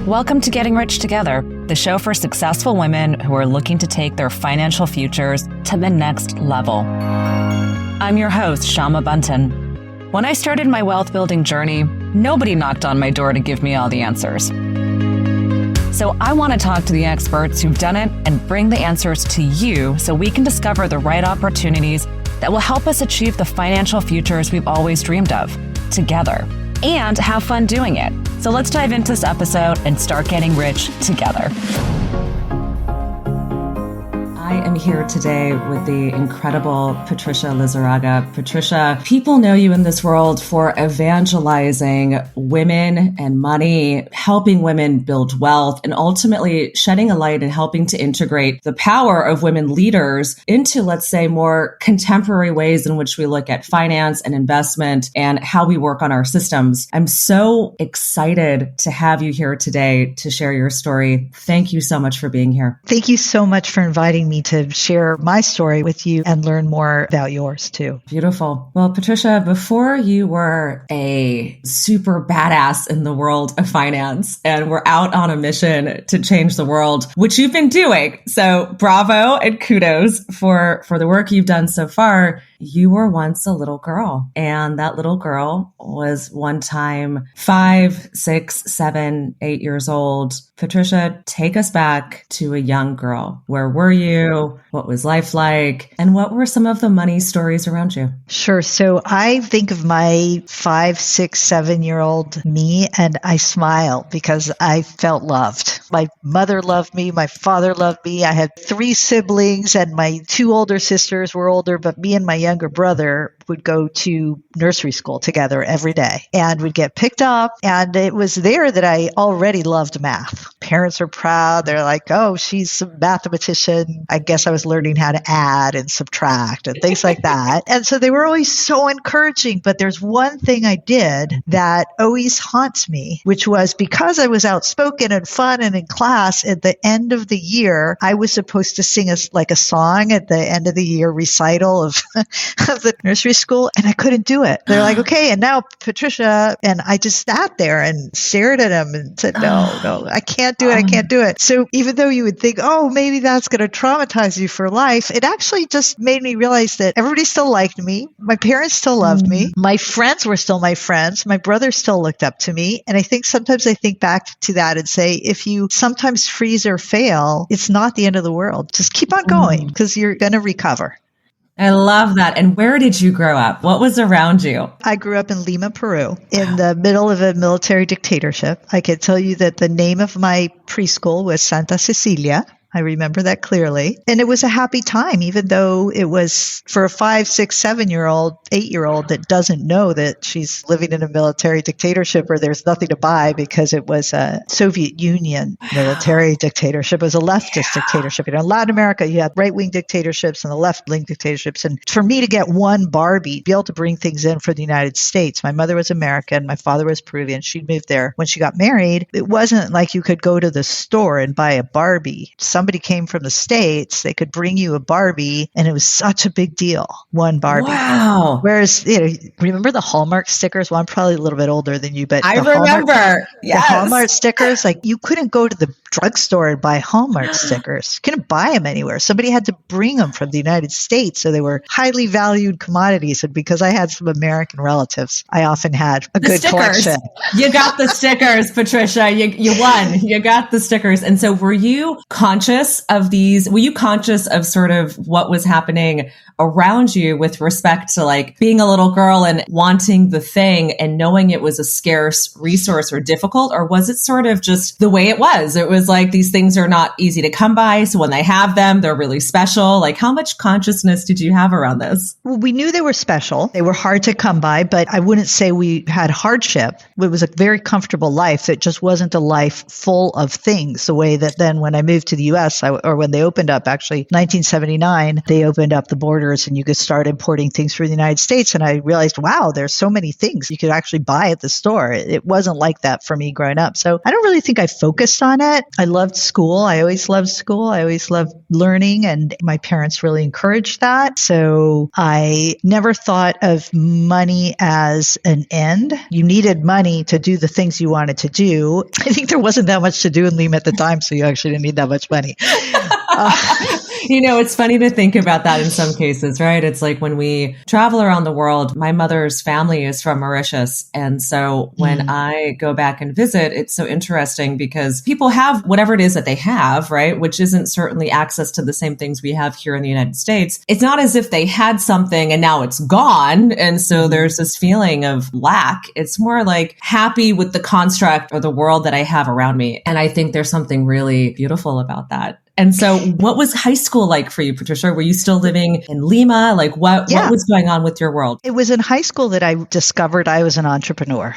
Welcome to Getting Rich Together, the show for successful women who are looking to take their financial futures to the next level. I'm your host, Shama Bunton. When I started my wealth building journey, nobody knocked on my door to give me all the answers. So I want to talk to the experts who've done it and bring the answers to you so we can discover the right opportunities that will help us achieve the financial futures we've always dreamed of, together, and have fun doing it. So let's dive into this episode and start getting rich together. I am here today with the incredible Patricia Lizaraga. Patricia, people know you in this world for evangelizing women and money, helping women build wealth, and ultimately shedding a light and helping to integrate the power of women leaders into, let's say, more contemporary ways in which we look at finance and investment and how we work on our systems. I'm so excited to have you here today to share your story. Thank you so much for being here. Thank you so much for inviting me to share my story with you and learn more about yours too. Beautiful. Well, Patricia, before you were a super badass in the world of finance and were out on a mission to change the world, which you've been doing. So bravo and kudos for the work you've done so far. You were once a little girl, and that little girl was one time 5, 6, 7, 8 years old. Patricia, take us back to a young girl. Where were you? What was life like? And what were some of the money stories around you? Sure. So I think of my 5, 6, 7-year-old me, and I smile because I felt loved. My mother loved me. My father loved me. I had 3 siblings, and my 2 older sisters were older, but me and my younger brother would go to nursery school together every day and would get picked up. And it was there that I already loved math. Parents were proud. They're like, oh, she's a mathematician. I guess I was learning how to add and subtract and things like that. And so they were always so encouraging. But there's one thing I did that always haunts me, which was because I was outspoken and fun and in class, at the end of the year, I was supposed to sing a song at the end of the year recital of the nursery school, and I couldn't do it. They're like, okay, and now Patricia, and I just sat there and stared at them and said, no, I can't do it. I can't do it. So even though you would think, oh, maybe that's going to traumatize you for life, it actually just made me realize that everybody still liked me. My parents still loved me. My friends were still my friends. My brother still looked up to me. And I think sometimes I think back to that and say, if you sometimes freeze or fail, it's not the end of the world. Just keep on going because you're going to recover. I love that. And where did you grow up? What was around you? I grew up in Lima, Peru, in the middle of a military dictatorship. I can tell you that the name of my preschool was Santa Cecilia. I remember that clearly. And it was a happy time, even though it was for a 5, 6, 7-year-old, 8-year-old that doesn't know that she's living in a military dictatorship or there's nothing to buy because it was a Soviet Union military dictatorship. It was a leftist dictatorship. In Latin America, you had right-wing dictatorships and the left-wing dictatorships. And for me to get one Barbie, be able to bring things in for the United States, my mother was American, my father was Peruvian. She moved there when she got married. It wasn't like you could go to the store and buy a Barbie. Somebody came from the States, they could bring you a Barbie, and it was such a big deal. One Barbie. Wow. Whereas, remember the Hallmark stickers? Well, I'm probably a little bit older than you, but I remember. The Hallmark stickers, like you couldn't go to the drugstore and buy Hallmark stickers. You couldn't buy them anywhere. Somebody had to bring them from the United States. So they were highly valued commodities. And because I had some American relatives, I often had a good collection. You got the stickers, Patricia. You won. You got the stickers. And so were you conscious of these? Were you conscious of sort of what was happening around you with respect to like being a little girl and wanting the thing and knowing it was a scarce resource or difficult? Or was it sort of just the way it was? It was like these things are not easy to come by. So when they have them, they're really special. Like how much consciousness did you have around this? Well, we knew they were special. They were hard to come by, but I wouldn't say we had hardship. It was a very comfortable life. It just wasn't a life full of things the way that then when I moved to the US, U.S., or when they opened up, actually, 1979, they opened up the borders and you could start importing things from the United States. And I realized, wow, there's so many things you could actually buy at the store. It wasn't like that for me growing up. So I don't really think I focused on it. I loved school. I always loved school. I always loved learning, and my parents really encouraged that. So I never thought of money as an end. You needed money to do the things you wanted to do. I think there wasn't that much to do in Lima at the time, so you actually didn't need that much money. It's funny to think about that in some cases, right? It's like when we travel around the world, my mother's family is from Mauritius. And so when I go back and visit, it's so interesting because people have whatever it is that they have, right? Which isn't certainly access to the same things we have here in the United States. It's not as if they had something and now it's gone. And so there's this feeling of lack. It's more like happy with the construct or the world that I have around me. And I think there's something really beautiful about that. And so what was high school like for you, Patricia? Were you still living in Lima? Like what was going on with your world? It was in high school that I discovered I was an entrepreneur.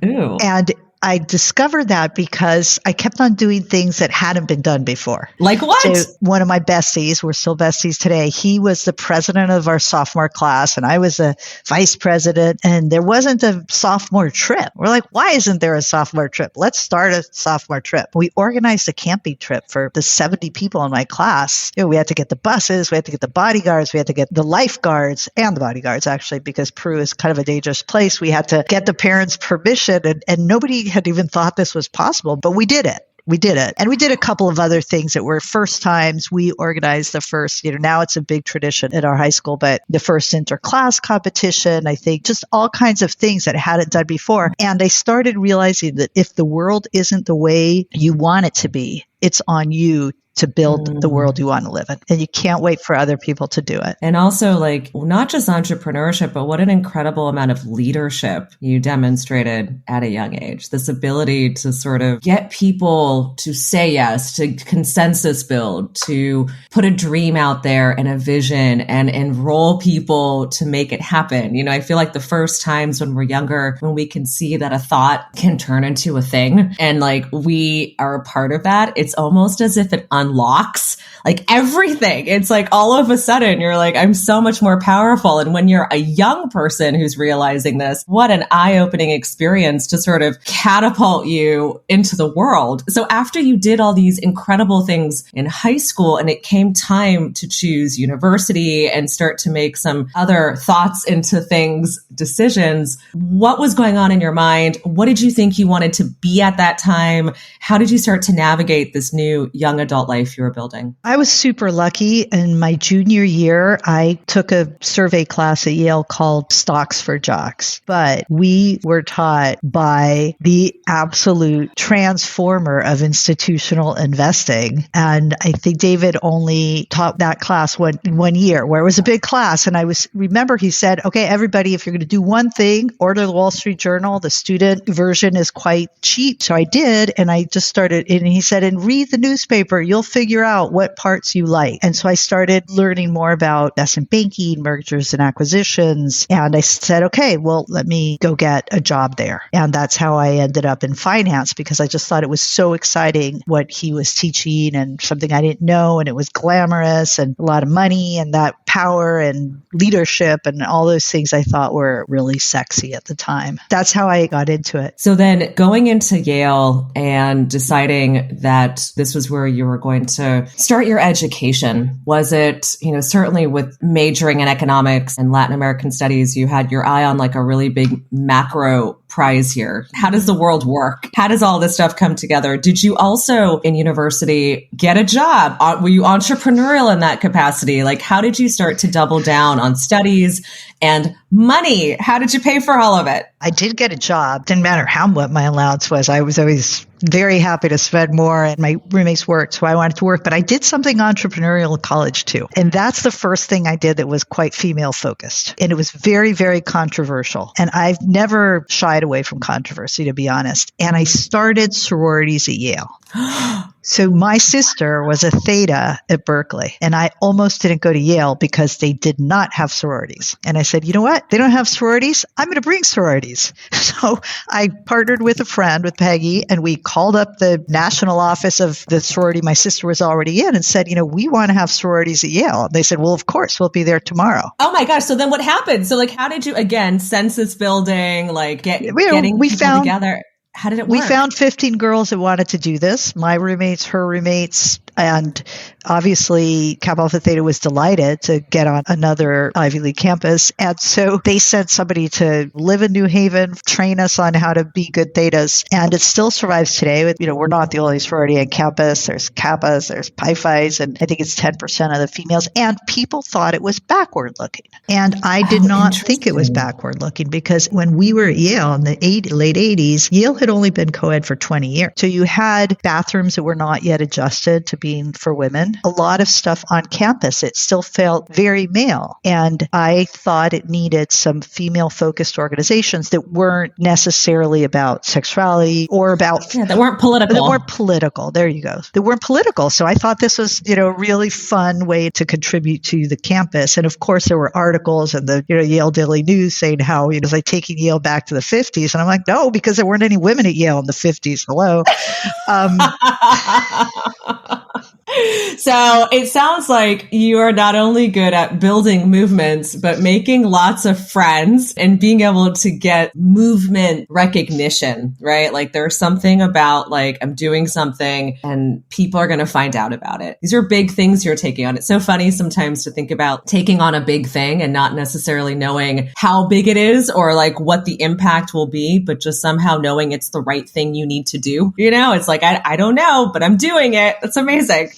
Ooh. And I discovered that because I kept on doing things that hadn't been done before. Like what? So one of my besties, we're still besties today, he was the president of our sophomore class and I was a vice president, and there wasn't a sophomore trip. We're like, why isn't there a sophomore trip? Let's start a sophomore trip. We organized a camping trip for the 70 people in my class. We had to get the buses, we had to get the bodyguards, we had to get the lifeguards and the bodyguards, actually, because Peru is kind of a dangerous place. We had to get the parents' permission, and nobody had even thought this was possible, but we did it. We did it. And we did a couple of other things that were first times. We organized the first, now it's a big tradition at our high school, but the first interclass competition, I think just all kinds of things that I hadn't done before. And I started realizing that if the world isn't the way you want it to be, it's on you to build the world you want to live in. And you can't wait for other people to do it. And also not just entrepreneurship, but what an incredible amount of leadership you demonstrated at a young age. This ability to sort of get people to say yes, to consensus build, to put a dream out there and a vision and enroll people to make it happen. I feel like the first times when we're younger, when we can see that a thought can turn into a thing and we are a part of that, it's almost as if it unlocks everything. It's all of a sudden you're I'm so much more powerful. And when you're a young person who's realizing this, what an eye-opening experience to sort of catapult you into the world. So after you did all these incredible things in high school and it came time to choose university and start to make some other thoughts into things, decisions, what was going on in your mind? What did you think you wanted to be at that time? How did you start to navigate this new young adult life you were building? I was super lucky. In my junior year, I took a survey class at Yale called Stocks for Jocks. But we were taught by the absolute transformer of institutional investing. And I think David only taught that class one year, where it was a big class. And remember he said, okay, everybody, if you're going to do one thing, order the Wall Street Journal. The student version is quite cheap. So I did. And I just started, and he said, and read the newspaper. You'll figure out what parts you like. And so I started learning more about investment banking, mergers and acquisitions. And I said, okay, well, let me go get a job there. And that's how I ended up in finance, because I just thought it was so exciting what he was teaching and something I didn't know. And it was glamorous and a lot of money and that power and leadership and all those things I thought were really sexy at the time. That's how I got into it. So then going into Yale and deciding that this was where you were going to start your education, was it, certainly with majoring in economics and Latin American studies, you had your eye on a really big macro prize here. How does the world work? How does all this stuff come together? Did you also in university get a job? Were you entrepreneurial in that capacity? How did you start to double down on studies and money? How did you pay for all of it? I did get a job. Didn't matter what my allowance was. I was always very happy to spend more, and my roommates worked, so I wanted to work. But I did something entrepreneurial in college too. And that's the first thing I did that was quite female focused. And it was very, very controversial. And I've never shied away from controversy, to be honest. And I started sororities at Yale. So my sister was a Theta at Berkeley, and I almost didn't go to Yale because they did not have sororities. And I said, you know what? They don't have sororities. I'm going to bring sororities. So I partnered with a friend, with Peggy, and we called up the national office of the sorority my sister was already in and said, we want to have sororities at Yale. And they said, well, of course, we'll be there tomorrow. Oh my gosh. So then what happened? So how did you, again, census building, getting people together? How did it work? We found 15 girls that wanted to do this. My roommates, her roommates, and obviously Kappa Alpha Theta was delighted to get on another Ivy League campus. And so they sent somebody to live in New Haven, train us on how to be good Thetas. And it still survives today. We're not the only sorority on campus. There's Kappas, there's Pi Phis, and I think it's 10% of the females. And people thought it was backward looking. And I did not think it was backward looking because when we were at Yale in the late 80s, Yale had only been co-ed for 20 years. So you had bathrooms that were not yet adjusted to being for women. A lot of stuff on campus, it still felt very male. And I thought it needed some female-focused organizations that weren't necessarily about sexuality or about... that weren't political. That weren't political. There you go. They weren't political. So I thought this was, a really fun way to contribute to the campus. And of course, there were articles in the, Yale Daily News saying how, it was like taking Yale back to the 50s. And I'm like, no, because there weren't any women at Yale in the 50s. Hello. So it sounds like you are not only good at building movements, but making lots of friends and being able to get movement recognition, right? There's something about I'm doing something and people are going to find out about it. These are big things you're taking on. It's so funny sometimes to think about taking on a big thing and not necessarily knowing how big it is or what the impact will be, but just somehow knowing it's the right thing you need to do. It's I don't know, but I'm doing it. That's amazing.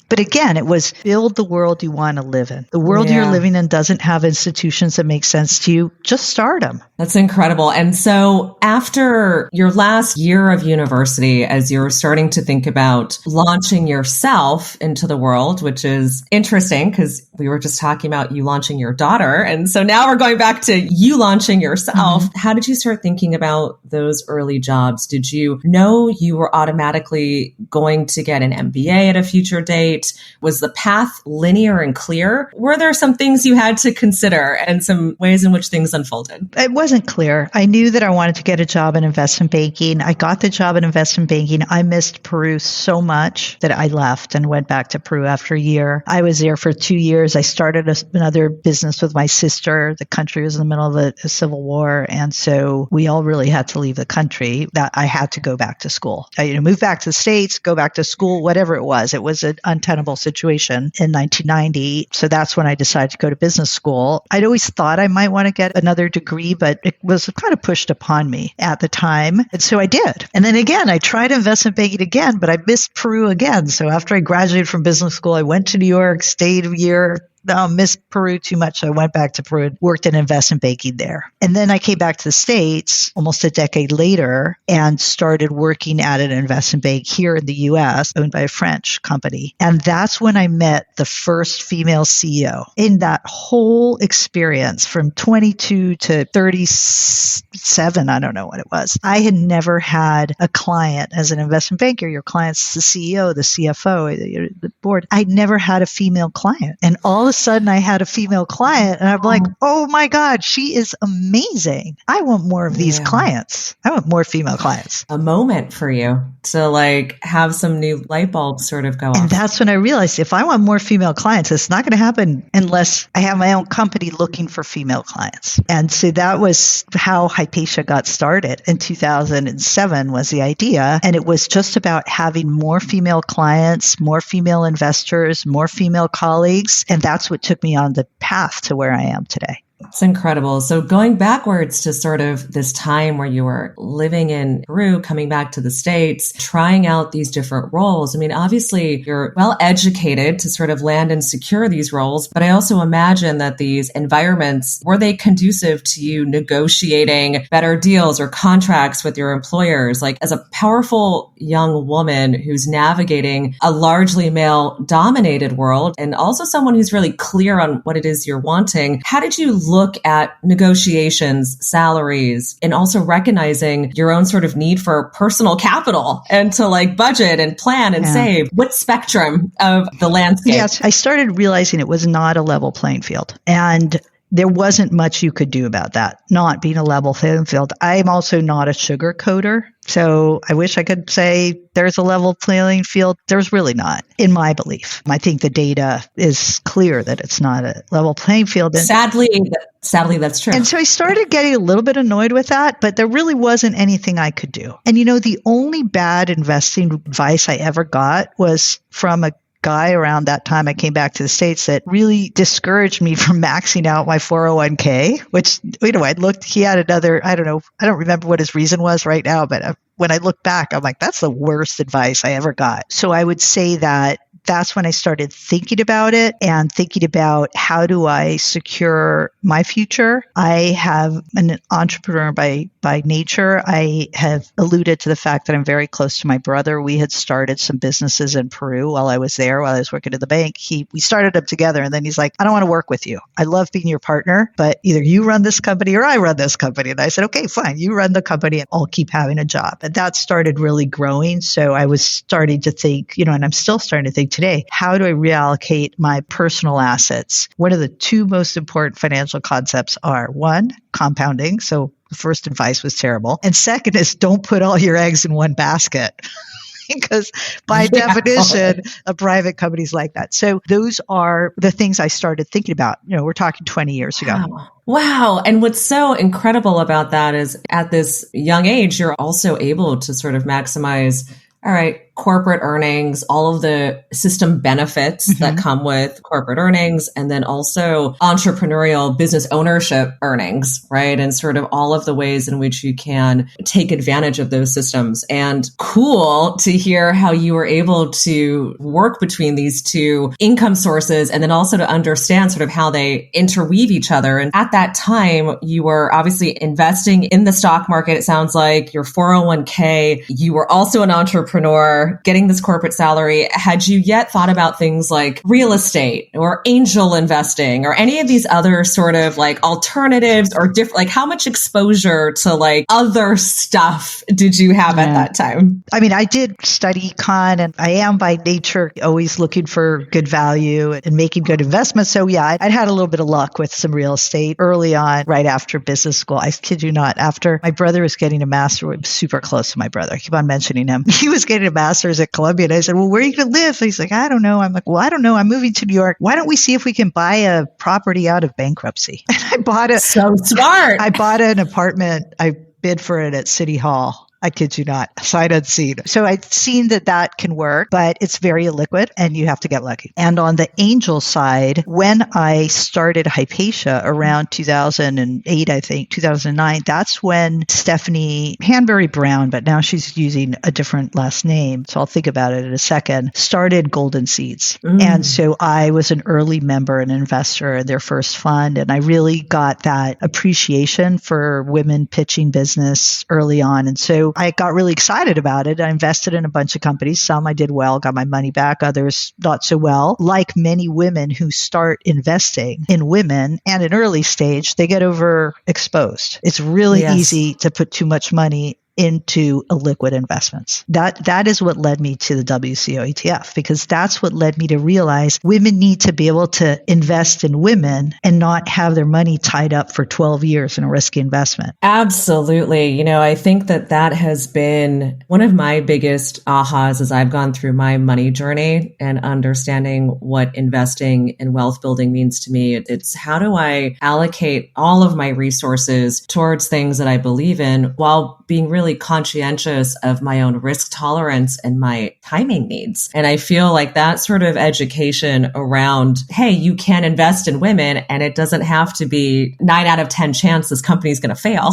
But again, it was build the world you want to live in. The world you're living in doesn't have institutions that make sense to you. Just start them. That's incredible. And so after your last year of university, as you're starting to think about launching yourself into the world, which is interesting because we were just talking about you launching your daughter. And so now we're going back to you launching yourself. Mm-hmm. How did you start thinking about those early jobs? Did you know you were automatically going to get an MBA at a future date? Was the path linear and clear? Were there some things you had to consider and some ways in which things unfolded? It wasn't clear. I knew that I wanted to get a job in investment banking. I got the job in investment banking. I missed Peru so much that I left and went back to Peru after a year. I was there for 2 years. I started another business with my sister. The country was in the middle of a civil war. And so we all really had to leave the country. That I had to go back to school. I moved back to the States, go back to school, whatever it was. It was an untenable situation in 1990. So that's when I decided to go to business school. I'd always thought I might want to get another degree, but it was kind of pushed upon me at the time. And so I did. And then again, I tried investment banking again, but I missed Peru again. So after I graduated from business school, I went to New York, stayed a year, missed Peru too much. So I went back to Peru, worked in investment banking there. And then I came back to the States almost a decade later and started working at an investment bank here in the US, owned by a French company. And that's when I met the first female CEO. In that whole experience from 22 to 37, I don't know what it was, I had never had a client as an investment banker. Your client's the CEO, the CFO, the board. I'd never had a female client. And all of a sudden I had a female client and I'm like, oh my God, she is amazing. I want more of these clients. I want more female clients. A moment for you to have some new light bulbs sort of go off. And that's when I realized if I want more female clients, it's not going to happen unless I have my own company looking for female clients. And so that was how Hypatia got started in 2007 was the idea. And it was just about having more female clients, more female investors, more female colleagues. And that's what took me on the path to where I am today. It's incredible. So going backwards to sort of this time where you were living in Peru, coming back to the States, trying out these different roles. I mean, obviously you're well educated to sort of land and secure these roles, but I also imagine that these environments, were they conducive to you negotiating better deals or contracts with your employers? As a powerful young woman who's navigating a largely male dominated world and also someone who's really clear on what it is you're wanting, how did you look at negotiations, salaries, and also recognizing your own sort of need for personal capital and to like budget and plan and save. What spectrum of the landscape? Yes, I started realizing it was not a level playing field. And there wasn't much you could do about that, not being a level playing field. I'm also not a sugar coder. So I wish I could say there's a level playing field. There's really not, in my belief. I think the data is clear that it's not a level playing field. And sadly, that's true. And so I started getting a little bit annoyed with that, but there really wasn't anything I could do. And the only bad investing advice I ever got was from a guy around that time I came back to the States that really discouraged me from maxing out my 401k, which, I looked, he had another, I don't remember what his reason was right now, but when I look back, I'm like, that's the worst advice I ever got. So I would say that that's when I started thinking about it and thinking about how do I secure my future. I have an entrepreneur by nature. I have alluded to the fact that I'm very close to my brother. We had started some businesses in Peru while I was there, while I was working at the bank. We started them together, and then he's like, I don't want to work with you. I love being your partner, but either you run this company or I run this company. And I said, okay, fine. You run the company and I'll keep having a job. And that started really growing. So I was starting to think, and I'm still starting to think today, how do I reallocate my personal assets? One of the two most important financial concepts are, one, compounding. So the first advice was terrible. And second is don't put all your eggs in one basket. Because by definition, a private company's like that. So those are the things I started thinking about. We're talking 20 years ago. Wow. And what's so incredible about that is at this young age, you're also able to sort of maximize, all right, corporate earnings, all of the system benefits that come with corporate earnings, and then also entrepreneurial business ownership earnings, right? And sort of all of the ways in which you can take advantage of those systems. And cool to hear how you were able to work between these two income sources and then also to understand sort of how they interweave each other. And at that time, you were obviously investing in the stock market. It sounds like your 401k, you were also an entrepreneur, getting this corporate salary. Had you yet thought about things like real estate or angel investing or any of these other sort of like alternatives or different, like how much exposure to like other stuff did you have at that time? I mean, I did study econ, and I am by nature always looking for good value and making good investments. So yeah, I'd had a little bit of luck with some real estate early on, right after business school. I kid you not, after my brother was getting a master's, I'm super close to my brother. I keep on mentioning him. He was getting a master's at Columbia. And I said, well, where are you going to live? He's like, I don't know. I'm like, well, I don't know. I'm moving to New York. Why don't we see if we can buy a property out of bankruptcy? And I bought it. So smart. I bought an apartment. I bid for it at City Hall. I kid you not, sight unseen. So I'd seen that can work, but it's very illiquid and you have to get lucky. And on the angel side, when I started Hypatia around 2008, I think, 2009, that's when Stephanie Hanbury Brown, but now she's using a different last name, so I'll think about it in a second, started Golden Seeds. And so I was an early member and investor in their first fund. And I really got that appreciation for women pitching business early on. And so I got really excited about it. I invested in a bunch of companies. Some I did well, got my money back, others not so well. Like many women who start investing in women and an early stage, they get overexposed. It's really easy to put too much money into illiquid investments. That is what led me to the WCEO ETF, because that's what led me to realize women need to be able to invest in women and not have their money tied up for 12 years in a risky investment. Absolutely. I think that has been one of my biggest ahas as I've gone through my money journey and understanding what investing and wealth building means to me. It's how do I allocate all of my resources towards things that I believe in while being really conscientious of my own risk tolerance and my timing needs. And I feel like that sort of education around, hey, you can invest in women and it doesn't have to be 9 out of 10 chance this company is going to fail,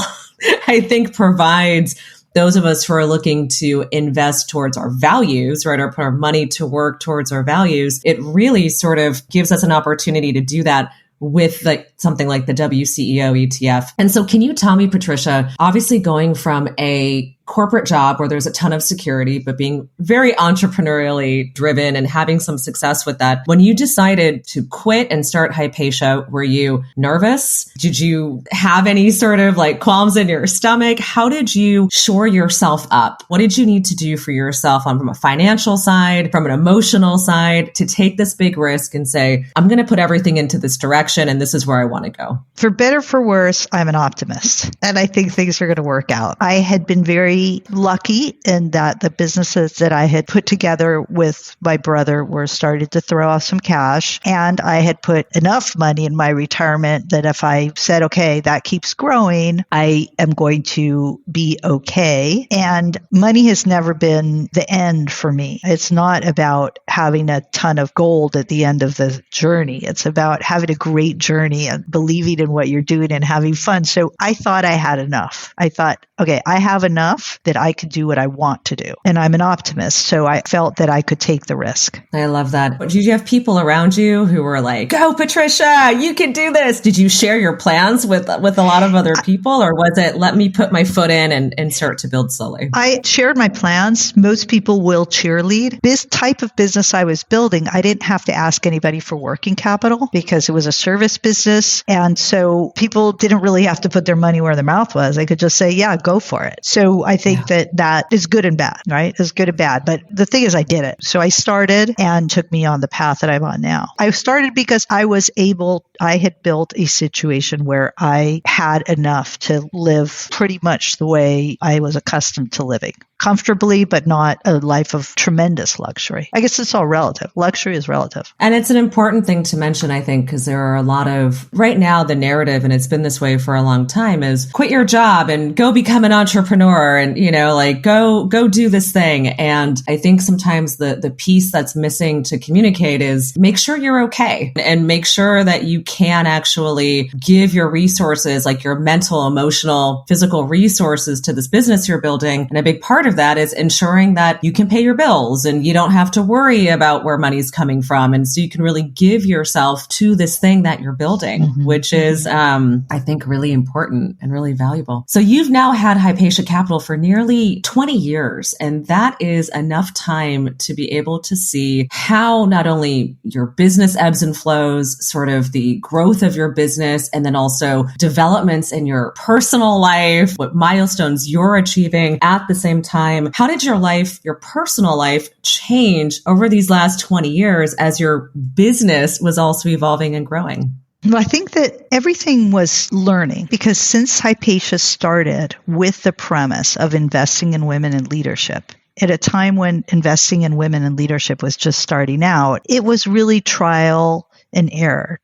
I think provides those of us who are looking to invest towards our values, right, or put our money to work towards our values. It really sort of gives us an opportunity to do that with something like the WCEO ETF. And so can you tell me, Patricia, obviously going from a corporate job where there's a ton of security, but being very entrepreneurially driven and having some success with that. When you decided to quit and start Hypatia, were you nervous? Did you have any sort of like qualms in your stomach? How did you shore yourself up? What did you need to do for yourself from a financial side, from an emotional side, to take this big risk and say, I'm going to put everything into this direction and this is where I want to go? For better, for worse, I'm an optimist and I think things are going to work out. I had been very lucky in that the businesses that I had put together with my brother were started to throw off some cash, and I had put enough money in my retirement that if I said, okay, that keeps growing, I am going to be okay. And money has never been the end for me. It's not about having a ton of gold at the end of the journey. It's about having a great journey and believing in what you're doing and having fun. So I thought I had enough. I thought, okay, I have enough that I could do what I want to do. And I'm an optimist. So I felt that I could take the risk. I love that. Did you have people around you who were like, go, Patricia, you can do this? Did you share your plans with a lot of other people? Or was it, let me put my foot in and start to build slowly? I shared my plans. Most people will cheerlead. This type of business I was building, I didn't have to ask anybody for working capital because it was a service business. And so people didn't really have to put their money where their mouth was. They could just say, yeah, go for it. So I think that is good and bad, right? It's good and bad. But the thing is, I did it. So I started and took me on the path that I'm on now. I started because I had built a situation where I had enough to live pretty much the way I was accustomed to living. Comfortably, but not a life of tremendous luxury. I guess it's all relative. Luxury is relative. And it's an important thing to mention, I think, because there are a lot of, right now, the narrative, and it's been this way for a long time, is quit your job and go become an entrepreneur and, like go do this thing. And I think sometimes the piece that's missing to communicate is make sure you're okay and make sure that you can actually give your resources, like your mental, emotional, physical resources to this business you're building. And a big part of that is ensuring that you can pay your bills and you don't have to worry about where money's coming from. And so you can really give yourself to this thing that you're building, which is, I think, really important and really valuable. So you've now had Hypatia Capital for nearly 20 years, and that is enough time to be able to see how not only your business ebbs and flows, sort of the growth of your business, and then also developments in your personal life, what milestones you're achieving at the same time. How did your personal life change over these last 20 years as your business was also evolving and growing? Well, I think that everything was learning because since Hypatia started with the premise of investing in women in leadership, at a time when investing in women in leadership was just starting out, it was really trial and error.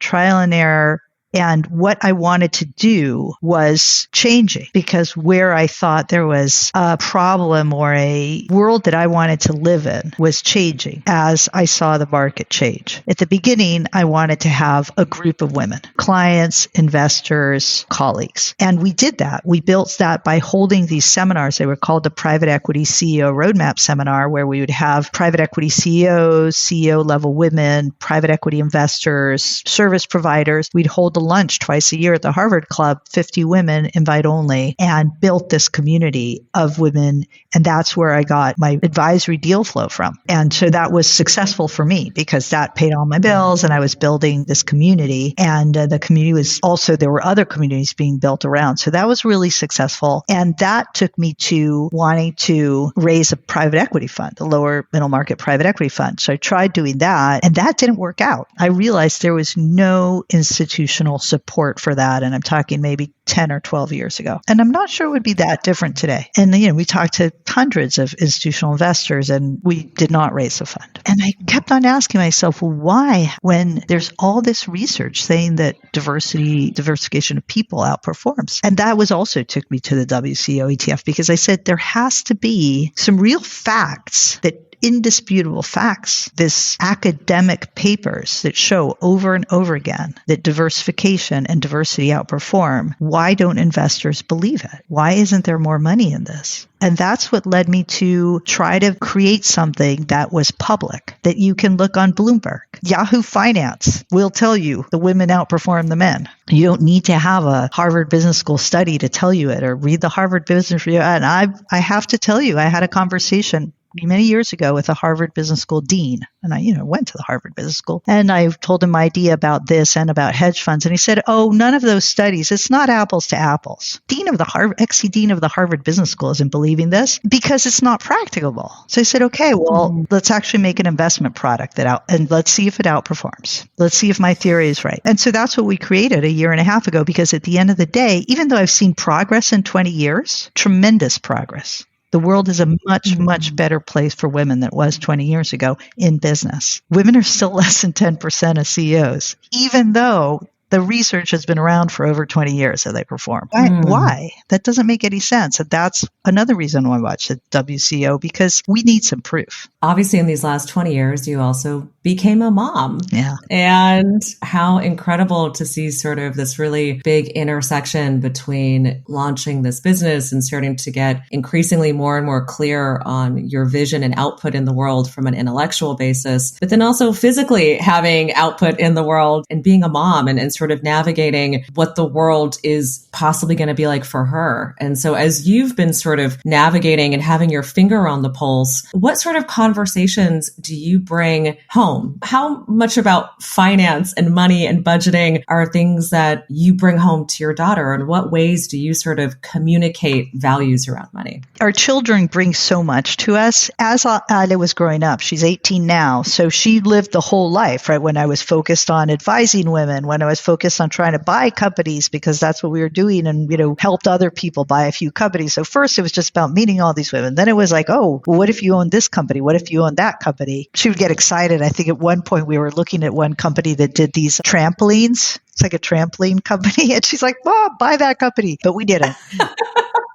And what I wanted to do was changing because where I thought there was a problem or a world that I wanted to live in was changing as I saw the market change. At the beginning, I wanted to have a group of women, clients, investors, colleagues. And we did that. We built that by holding these seminars. They were called the Private Equity CEO Roadmap Seminar, where we would have private equity CEOs, CEO level women, private equity investors, service providers. We'd hold a lunch twice a year at the Harvard Club, 50 women, invite only, and built this community of women. And that's where I got my advisory deal flow from. And so that was successful for me because that paid all my bills and I was building this community. And the community was also, there were other communities being built around. So that was really successful. And that took me to wanting to raise a private equity fund, a lower middle market private equity fund. So I tried doing that and that didn't work out. I realized there was no institutional support for that. And I'm talking maybe 10 or 12 years ago. And I'm not sure it would be that different today. And, we talked to hundreds of institutional investors and we did not raise a fund. And I kept on asking myself, well, why, when there's all this research saying that diversification of people outperforms? And that was also took me to the WCEO ETF because I said there has to be some real facts that indisputable facts, this academic papers that show over and over again that diversification and diversity outperform. Why don't investors believe it? Why isn't there more money in this? And that's what led me to try to create something that was public, that you can look on Bloomberg. Yahoo Finance will tell you the women outperform the men. You don't need to have a Harvard Business School study to tell you it, or read the Harvard Business Review. And I have to tell you, I had a conversation many years ago with a Harvard Business School dean. And I, went to the Harvard Business School. And I told him my idea about this and about hedge funds. And he said, oh, none of those studies, it's not apples to apples. Ex-dean of the Harvard Business School isn't believing this because it's not practicable. So I said, okay, well, let's actually make an investment product and let's see if it outperforms. Let's see if my theory is right. And so that's what we created a year and a half ago, because at the end of the day, even though I've seen progress in 20 years, tremendous progress. The world is a much, much better place for women than it was 20 years ago in business. Women are still less than 10% of CEOs, even though the research has been around for over 20 years that they perform. Why? That doesn't make any sense. And that's another reason why I watch the WCEO, because we need some proof. Obviously, in these last 20 years, you also became a mom. Yeah. And how incredible to see sort of this really big intersection between launching this business and starting to get increasingly more and more clear on your vision and output in the world from an intellectual basis, but then also physically having output in the world and being a mom and sort of navigating what the world is possibly going to be like for her. And so as you've been sort of navigating and having your finger on the pulse, what sort of conversations do you bring home? How much about finance and money and budgeting are things that you bring home to your daughter? And what ways do you sort of communicate values around money? Our children bring so much to us. As Ada was growing up, she's 18 now, so she lived the whole life, right? When I was focused on advising women, when I was focused on trying to buy companies, because that's what we were doing, and, helped other people buy a few companies. So first it was just about meeting all these women. Then it was like, oh, well, what if you own this company? What if you own that company? She would get excited. I think at one point we were looking at one company that did these trampolines. It's like a trampoline company. And she's like, Mom, buy that company. But we didn't.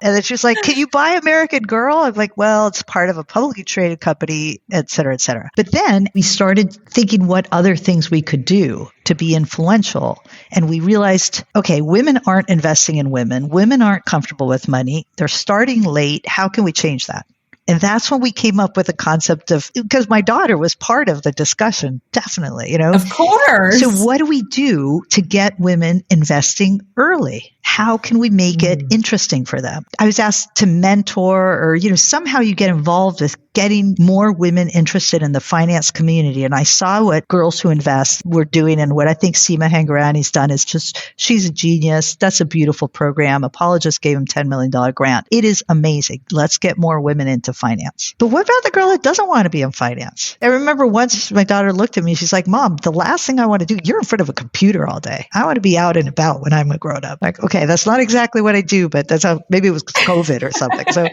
And then she was like, can you buy American Girl? I'm like, well, it's part of a publicly traded company, et cetera, et cetera. But then we started thinking what other things we could do to be influential. And we realized, okay, women aren't investing in women. Women aren't comfortable with money. They're starting late. How can we change that? And that's when we came up with a concept of, because my daughter was part of the discussion, definitely, Of course. So what do we do to get women investing early? How can we make it interesting for them? I was asked to mentor, or, somehow you get involved with getting more women interested in the finance community. And I saw what Girls Who Invest were doing, and what I think Seema Hangirani's done is just, she's a genius. That's a beautiful program. Apollo just gave him $10 million grant. It is amazing. Let's get more women into finance. But what about the girl that doesn't want to be in finance? I remember once my daughter looked at me, she's like, Mom, the last thing I want to do, you're in front of a computer all day. I want to be out and about when I'm a grown up. Like, okay, that's not exactly what I do, but that's how, maybe it was COVID or something. So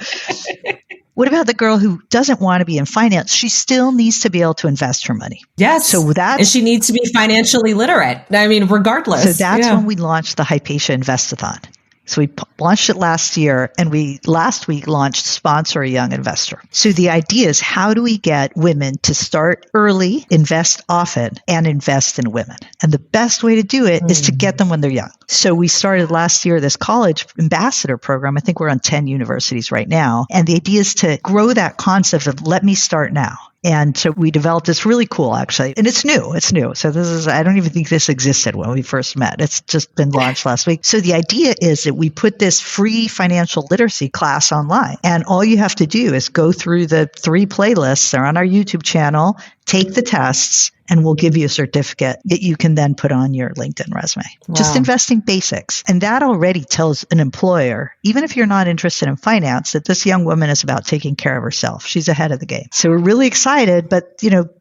what about the girl who doesn't want to be in finance? She still needs to be able to invest her money. Yes. So and she needs to be financially literate. I mean, regardless. So that's when we launched the Hypatia Investathon. So we launched it last year, and we last week launched Sponsor a Young Investor. So the idea is, how do we get women to start early, invest often, and invest in women? And the best way to do it is to get them when they're young. So we started last year this college ambassador program. I think we're on 10 universities right now. And the idea is to grow that concept of let me start now. And so we developed this really cool, actually, and it's new. So I don't even think this existed when we first met. It's just been launched last week. So the idea is that we put this free financial literacy class online, and all you have to do is go through the 3 playlists. They're on our YouTube channel, take the tests, and we'll give you a certificate that you can then put on your LinkedIn resume. Wow. Just investing basics. And that already tells an employer, even if you're not interested in finance, that this young woman is about taking care of herself. She's ahead of the game. So we're really excited, but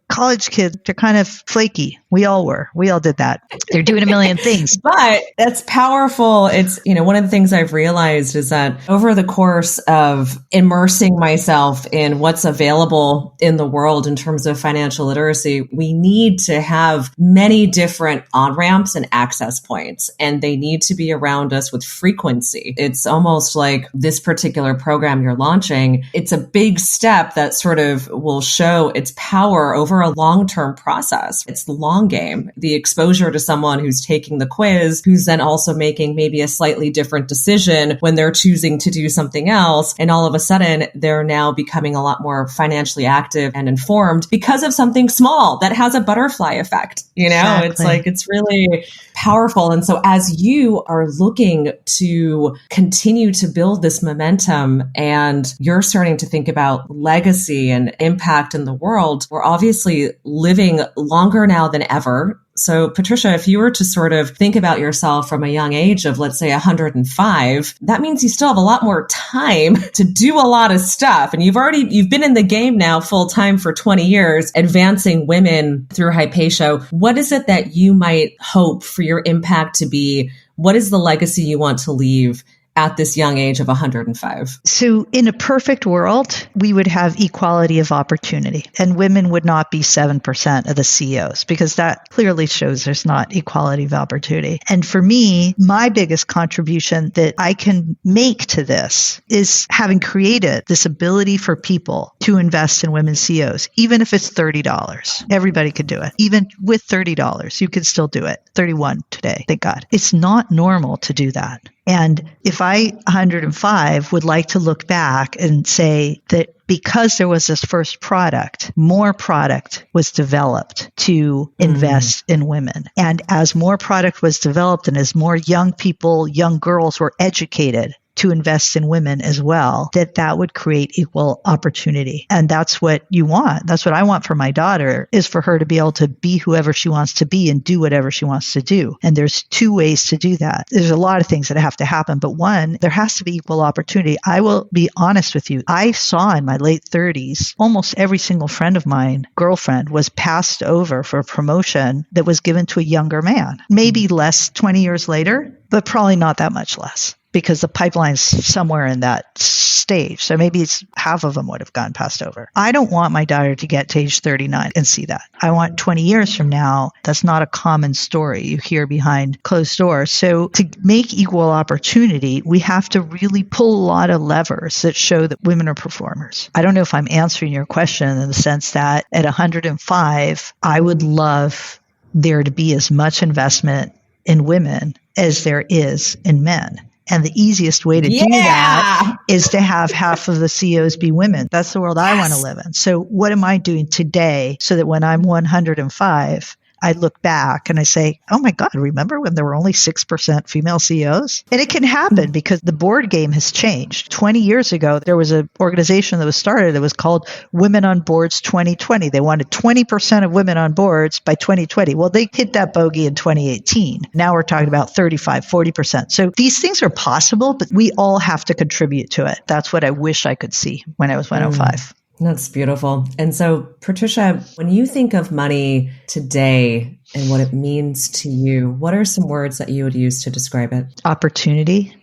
college kids, they're kind of flaky. We all were. We all did that. They're doing a million things. But that's powerful. It's, one of the things I've realized is that over the course of immersing myself in what's available in the world in terms of financial literacy, we need to have many different on-ramps and access points, and they need to be around us with frequency. It's almost like this particular program you're launching. It's a big step that sort of will show its power over a long-term process. It's the long game, the exposure to someone who's taking the quiz, who's then also making maybe a slightly different decision when they're choosing to do something else. And all of a sudden, they're now becoming a lot more financially active and informed because of something small that has a butterfly effect. Exactly. It's like, it's really powerful. And so as you are looking to continue to build this momentum and you're starting to think about legacy and impact in the world, we're obviously living longer now than ever. So Patricia, if you were to sort of think about yourself from a young age of, let's say, 105, that means you still have a lot more time to do a lot of stuff. And you've been in the game now full time for 20 years, advancing women through Hypatia. What is it that you might hope for your impact to be? What is the legacy you want to leave at this young age of 105? So in a perfect world, we would have equality of opportunity and women would not be 7% of the CEOs because that clearly shows there's not equality of opportunity. And for me, my biggest contribution that I can make to this is having created this ability for people to invest in women CEOs, even if it's $30. Everybody could do it. Even with $30, you could still do it. 31 today, thank God. It's not normal to do that. And if I, 105, would like to look back and say that because there was this first product, more product was developed to invest in women. And as more product was developed and as more young people, young girls were educated to invest in women as well, that would create equal opportunity. And that's what you want. That's what I want for my daughter, is for her to be able to be whoever she wants to be and do whatever she wants to do. And there's two ways to do that. There's a lot of things that have to happen, but one, there has to be equal opportunity. I will be honest with you. I saw in my late 30s, almost every single friend of mine, girlfriend, was passed over for a promotion that was given to a younger man. Maybe less 20 years later, but probably not that much less, because the pipeline's somewhere in that stage. So maybe it's half of them would have gone passed over. I don't want my daughter to get to age 39 and see that. I want 20 years from now, that's not a common story you hear behind closed doors. So to make equal opportunity, we have to really pull a lot of levers that show that women are performers. I don't know if I'm answering your question in the sense that at 105, I would love there to be as much investment in women as there is in men. And the easiest way to do that is to have half of the CEOs be women. That's the world I want to live in. So what am I doing today so that when I'm 105, I look back and I say, oh my God, remember when there were only 6% female CEOs? And it can happen because the board game has changed. 20 years ago, there was an organization that was started that was called Women on Boards 2020. They wanted 20% of women on boards by 2020. Well, they hit that bogey in 2018. Now we're talking about 35, 40%. So these things are possible, but we all have to contribute to it. That's what I wish I could see when I was 105. That's beautiful. And so, Patricia, when you think of money today and what it means to you, what are some words that you would use to describe it? Opportunity,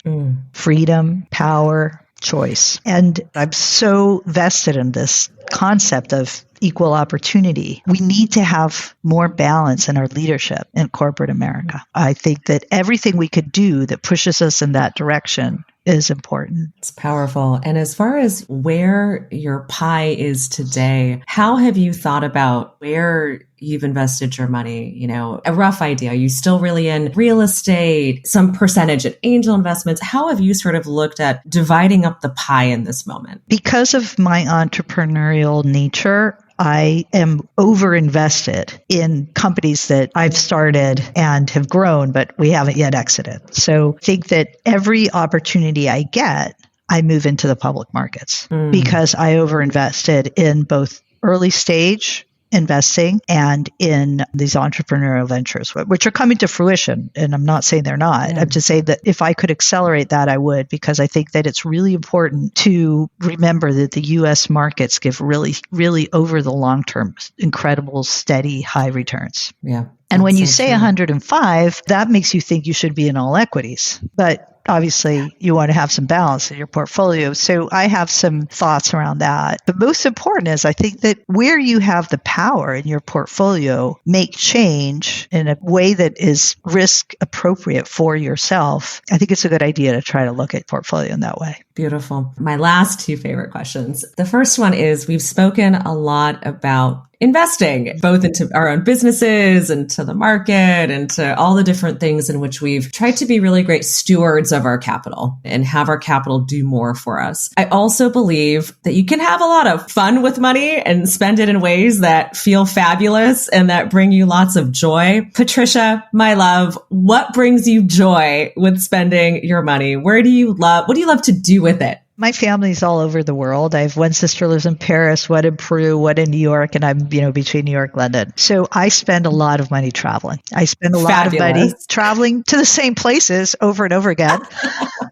freedom, power, choice. And I'm so vested in this concept of equal opportunity. We need to have more balance in our leadership in corporate America. I think that everything we could do that pushes us in that direction is important. It's powerful. And as far as where your pie is today, how have you thought about where you've invested your money? You know, a rough idea. Are you still really in real estate, some percentage in angel investments? How have you sort of looked at dividing up the pie in this moment? Because of my entrepreneurial nature, I am overinvested in companies that I've started and have grown, but we haven't yet exited. So I think that every opportunity I get, I move into the public markets because I overinvested in both early stage investing and in these entrepreneurial ventures, which are coming to fruition. And I'm not saying they're not. I'm just saying that if I could accelerate that, I would, because I think that it's really important to remember that the U.S. markets give really, really over the long term, incredible, steady, high returns. Yeah. And when you say 105, that makes you think you should be in all equities. But obviously, you want to have some balance in your portfolio. So I have some thoughts around that. But most important is I think that where you have the power in your portfolio, make change in a way that is risk appropriate for yourself. I think it's a good idea to try to look at portfolio in that way. Beautiful. My last two favorite questions. The first one is, we've spoken a lot about investing, both into our own businesses and to the market and to all the different things in which we've tried to be really great stewards of our capital and have our capital do more for us. I also believe that you can have a lot of fun with money and spend it in ways that feel fabulous and that bring you lots of joy. Patricia, my love, what brings you joy with spending your money? What do you love to do with it? My family's all over the world. I have one sister lives in Paris, one in Peru, one in New York, and I'm, between New York and London. So I spend a lot of money traveling. I spend a lot of money traveling to the same places over and over again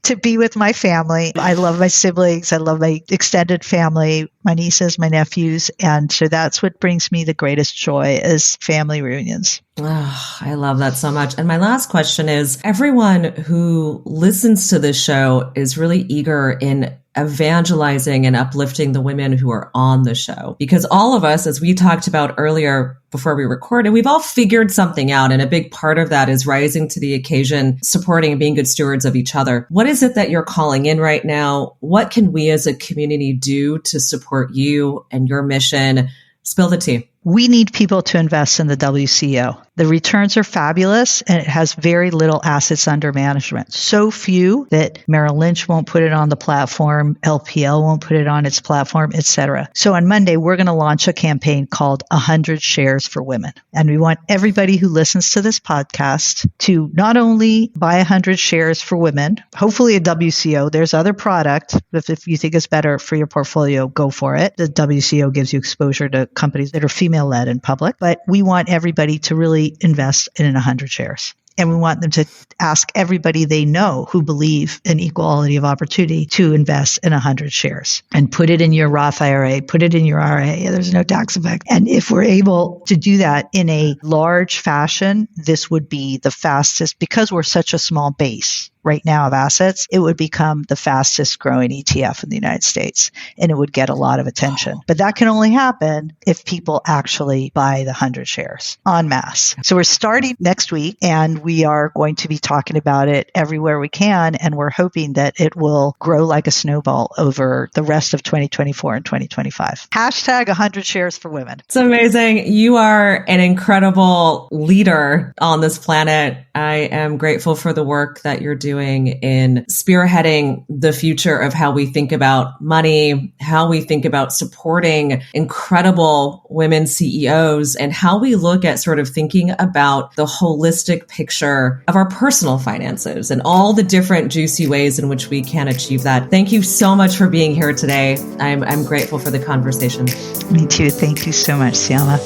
to be with my family. I love my siblings. I love my extended family, my nieces, my nephews. And so that's what brings me the greatest joy is family reunions. Oh, I love that so much. And my last question is, everyone who listens to this show is really eager in evangelizing and uplifting the women who are on the show. Because all of us, as we talked about earlier before we recorded, we've all figured something out. And a big part of that is rising to the occasion, supporting and being good stewards of each other. What is it that you're calling in right now? What can we as a community do to support you and your mission? Spill the tea. We need people to invest in the WCEO. The returns are fabulous and it has very little assets under management. So few that Merrill Lynch won't put it on the platform, LPL won't put it on its platform, etc. So on Monday, we're going to launch a campaign called 100 Shares for Women. And we want everybody who listens to this podcast to not only buy 100 shares for women, hopefully a WCEO. There's other product. If you think it's better for your portfolio, go for it. The WCEO gives you exposure to companies that are female-led and public. But we want everybody to really invest in 100 shares. And we want them to ask everybody they know who believe in equality of opportunity to invest in 100 shares and put it in your Roth IRA, put it in your RA. There's no tax effect. And if we're able to do that in a large fashion, this would be the fastest, because we're such a small base right now of assets, it would become the fastest growing ETF in the United States, and it would get a lot of attention. But that can only happen if people actually buy the 100 shares en masse. So we're starting next week, and we are going to be talking about it everywhere we can, and we're hoping that it will grow like a snowball over the rest of 2024 and 2025. Hashtag 100 shares for women. It's amazing. You are an incredible leader on this planet. I am grateful for the work that you're doing in spearheading the future of how we think about money, how we think about supporting incredible women CEOs, and how we look at sort of thinking about the holistic picture of our personal finances and all the different juicy ways in which we can achieve that. Thank you so much for being here today. I'm grateful for the conversation. Me too. Thank you so much, Siama.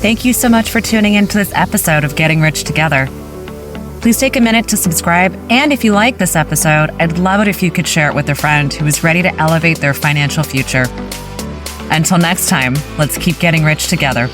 Thank you so much for tuning into this episode of Getting Rich Together. Please take a minute to subscribe. And if you like this episode, I'd love it if you could share it with a friend who is ready to elevate their financial future. Until next time, let's keep getting rich together.